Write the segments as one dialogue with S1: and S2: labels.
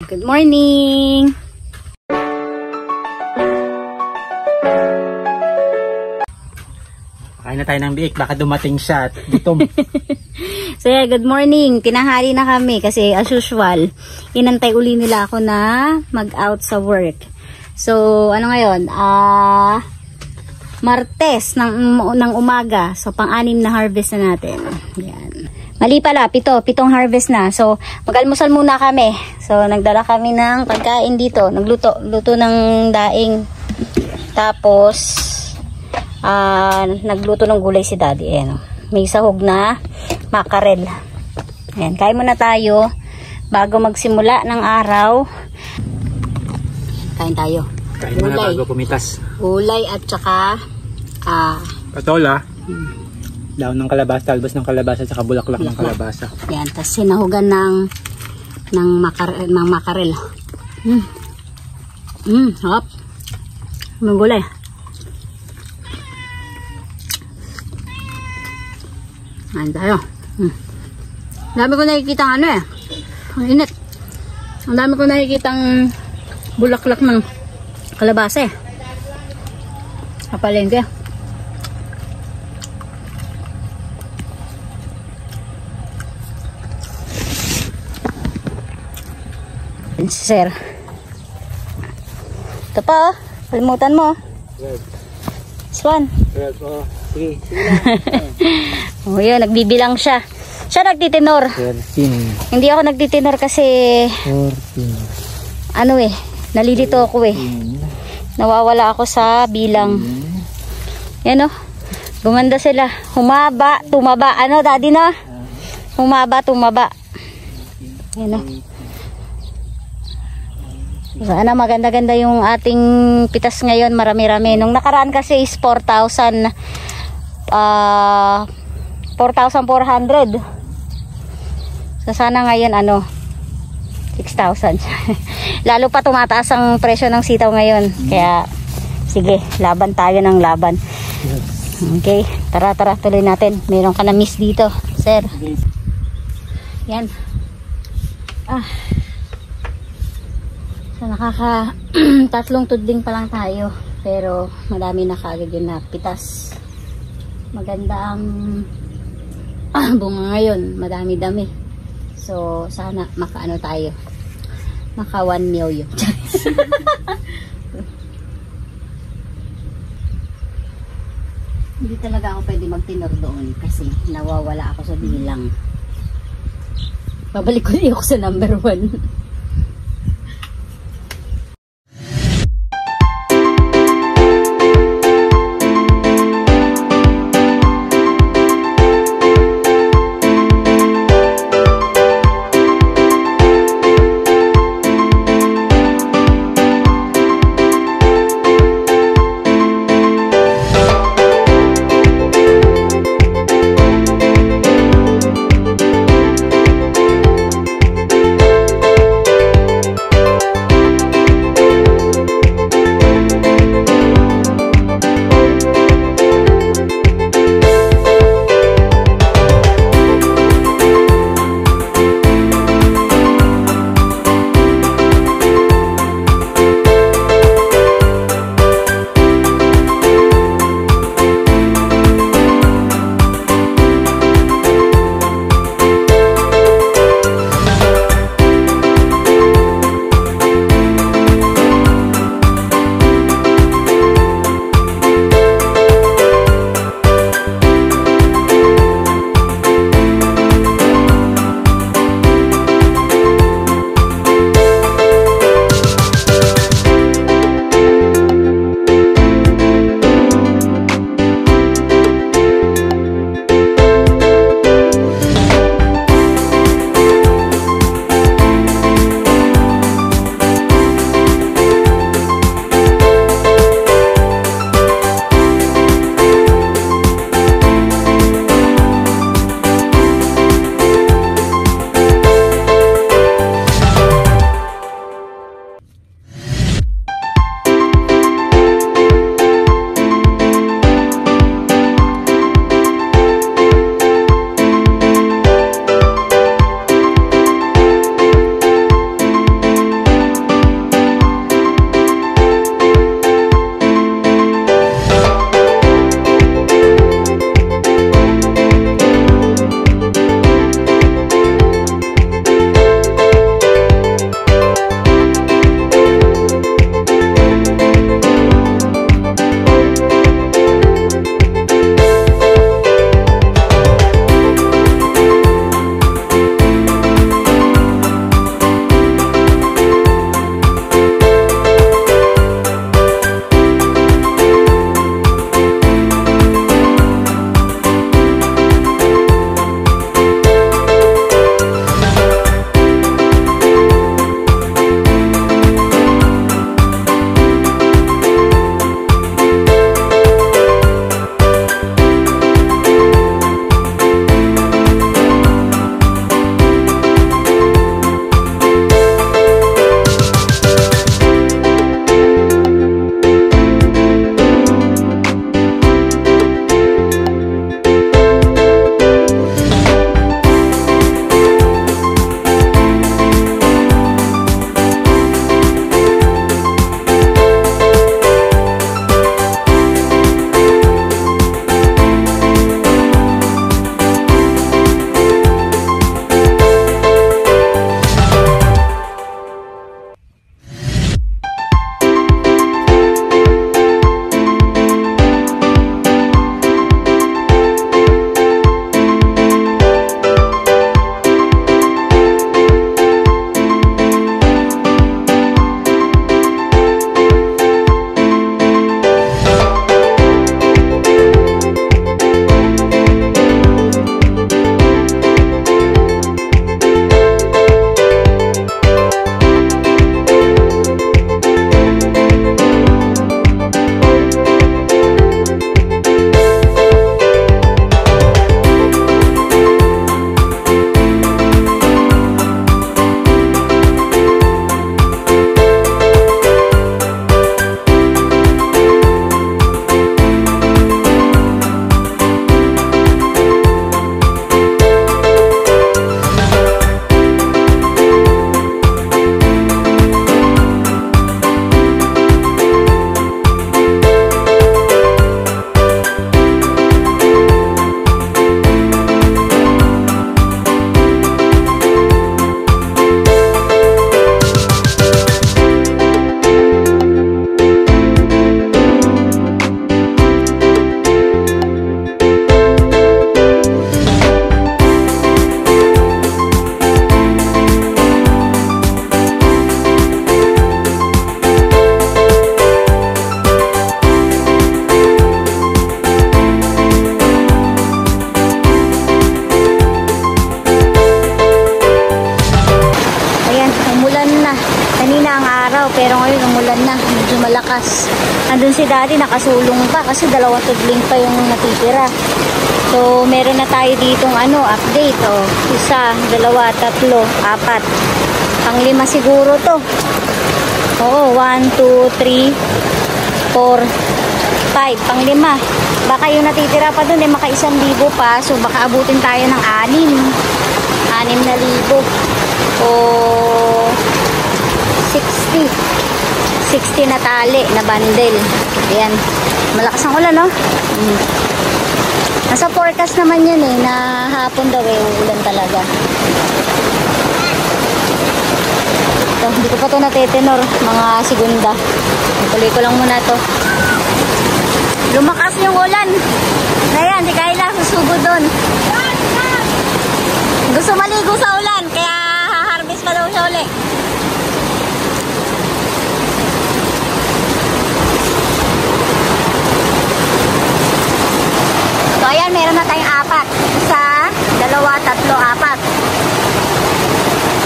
S1: Good morning!
S2: Kain na tayo ng biik, baka dumating siya at gutom.
S1: So yeah, good morning. Tinahari na kami kasi as usual, inantay uli nila ako na mag-out sa work. So ano ngayon? Martes ng umaga. So pang-anim na harvest na natin. Yan. Mali pala, pitong harvest na. So mag-almusal muna kami. So nagdala kami ng pagkain dito. Luto ng daing. Tapos nagluto ng gulay si Daddy. Ayan, may sahog na makarel. Ayan, kain muna tayo bago magsimula ng araw. Kain tayo.
S2: Kain muna bago pumitas.
S1: Gulay at saka
S2: patola. Daon ng kalabasa, talbos ng kalabasa at saka bulaklak ng kalabasa.
S1: Ayan, tapos sinahugan ng makarel. Hop. May gulay. Ayan tayo. Ang dami ko nakikita ang init. Ang dami ko nakikita ang bulaklak ng kalabasa kapalengke. Sir. Ito pa, kalimutan mo. Swan.
S2: Sige lang.
S1: Oh, yun, nagbibilang siya. Siya nagtitinor.
S2: 13.
S1: Hindi ako nagtitinor kasi
S2: 14.
S1: nalilito ako Nawawala ako sa bilang. Yan gumanda sila. Humaba, tumaba. Daddy na? Humaba, tumaba. Yan Sana maganda-ganda yung ating pitas ngayon, marami-rami. Nung nakaraan kasi is 4,400. So sana ngayon 6,000. Lalo pa tumataas ang presyo ng sitaw ngayon. Kaya sige, laban tayo ng laban. Okay, tara tuloy natin. Meron ka na miss dito, sir. Yan. So nakaka tatlong tudling pa lang tayo, pero madami na kaagad yun na pitas. Maganda ang bunga ngayon, madami-dami. So sana makaano tayo, maka 1 million. Hindi talaga ako pwede magtinor doon kasi nawawala ako sa bilang. Babalik ulit ako sa number 1. umulan na. Kanina ang araw, pero ngayon umulan na. Medyo malakas. Andun si Daddy, nakasulong pa kasi 2 tudling pa yung natitira. So, meron na tayo ditong update. 1, 2, 3, 4. Pang-5 siguro to. Oo, 1, 2, 3, 4, 5. Pang-5. Baka yung natitira pa dun, maka 1,000 pa. So, baka abutin tayo ng 6,000. O 60 na tali na bundle. Ayan. Malakas ang ulan, no? Nasa forecast naman yan na hapon daw uulan talaga. Ito, hindi ko pa ito natetenor, mga segunda. Tuloy ko lang muna to. Lumakas yung ulan. Ayan, si Kayla, susubo doon. Gusto maligo sa ulan, kaya ha-harvest pa daw siya ulit. So, ayan, meron na tayong 4. 1, 2, 3, 4.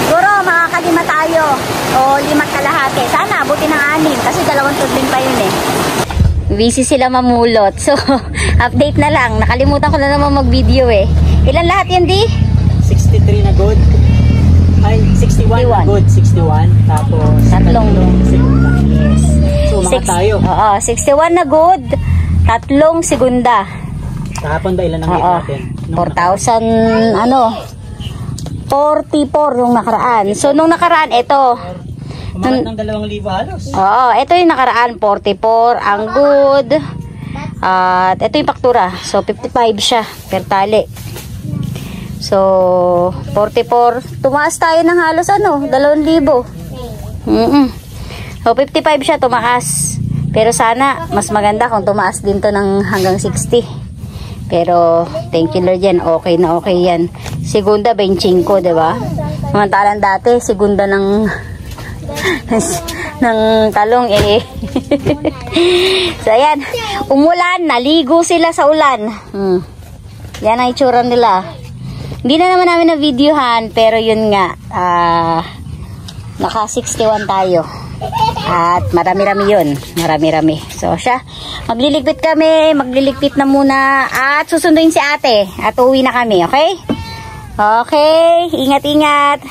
S1: Siguro, makaka-5 tayo. O 5 kalahati. Sana, abutin ng 6. Kasi 2 tudling pa yun Busy sila mamulot. So, update na lang. Nakalimutan ko na naman mag-video Ilan lahat yun, Di?
S2: 63 na good. Ay, 61 na good. 61. Tapos, 3 segunda.
S1: Yes.
S2: So, mga tayo.
S1: Oo, 61 na good. 3 segunda.
S2: Kahapon ba ilan ang hit natin?
S1: 4,000 44 yung nakaraan. So, nung nakaraan, ito.
S2: Umangat ng 2,000 halos.
S1: Oo, ito yung nakaraan. 44 ang good. At ito yung paktura. So, 55 siya per tali. So, 44. Tumaas tayo ng halos 2,000. So, 55 siya tumaas. Pero sana, mas maganda kung tumaas din to ng hanggang 60. Pero, thank you Lord yan. Okay na okay yan. Segunda, 25, diba? Samantalang dati, segunda ng talong So, ayan. Umulan, naligo sila sa ulan. Yan ang itsura nila. Hindi na naman namin na-videohan, pero yun nga, naka 61 tayo. At marami-rami yun. Marami-rami. So, siya, magliligpit kami, magliligpit na muna, at susunduin si ate, at uwi na kami, okay? Okay, ingat-ingat.